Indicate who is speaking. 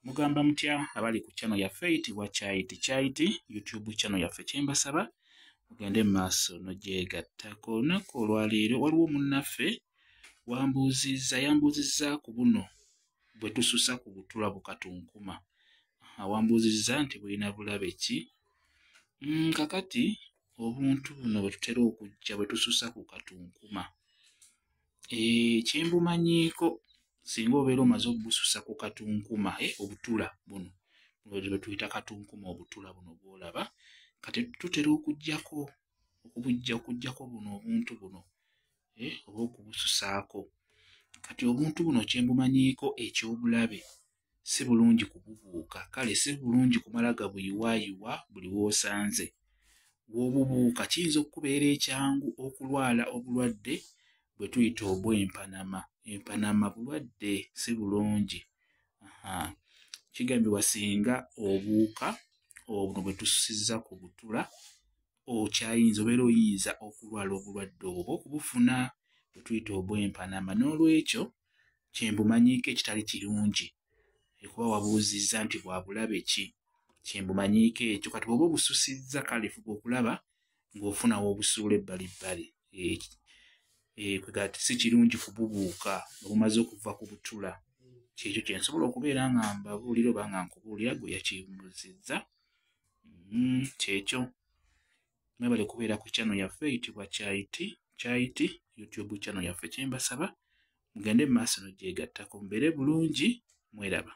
Speaker 1: Mugamba mutya abali ku channel yaffe eyitibwa Kyaiti YouTube channel yaffe kyembasaba mugende maaso nogyegattako. Olunaku olwaleero waliwo munnaffe yambuuzizza ku buno bwe tususa ku butula bukatunkuma. Wambuuzizza nti bulina bulabe ki? Kakati obuntu buno bwe tutera okujja bwe tususa ku katunkuma, kyembumanyiiko singa obeera omaze obususa ku katunkuma, obutula buno bwe tuyita katunkuma, obutula buno bw'olaba, kati tutera okuggyako buno obuntu buno oba okubususaako. Kati obuntu buno kyembumanyiiko eky'obulabe, si bulungi kububuuka, kale si bulungi kumala gabuyiwaayiwa buli w'osanze. Bw'obubuuka kiyinza okukubeera ekyangu okulwala obulwadde bwe tuyita obw'empanama. Empanama bulwadde, si bulungi. Kigambibwa singa obuuka obwo bwe tususizza ku butula obeera oyinza okulwala obulwadde obwo okubufuna bwe tuyita obw'empanama. N'olwekyo kyembumanyiiko ekitali kirungi, kuba wabuuzizza nti bwa bulabe ki, kyembumanyiiko ekyo. Kati bw'oba obususizza kale fuba okulaba ng'ofunawo obusuula ebbalibbali. Kati si kirungi kububuuka nga bumaze okuva ku butula. Kyekyo kye nsobola okubeera nga mbabuulira oba nga nkubuulira gwe yakimbuuzizza. Kyekyo mwebale kubeera ku channel yaffe eyitibwa Kyaiti YouTube channel yaffe kyembasaba mugende mu maaso n'ogyegattako. Mubeere bulungi, mweraba.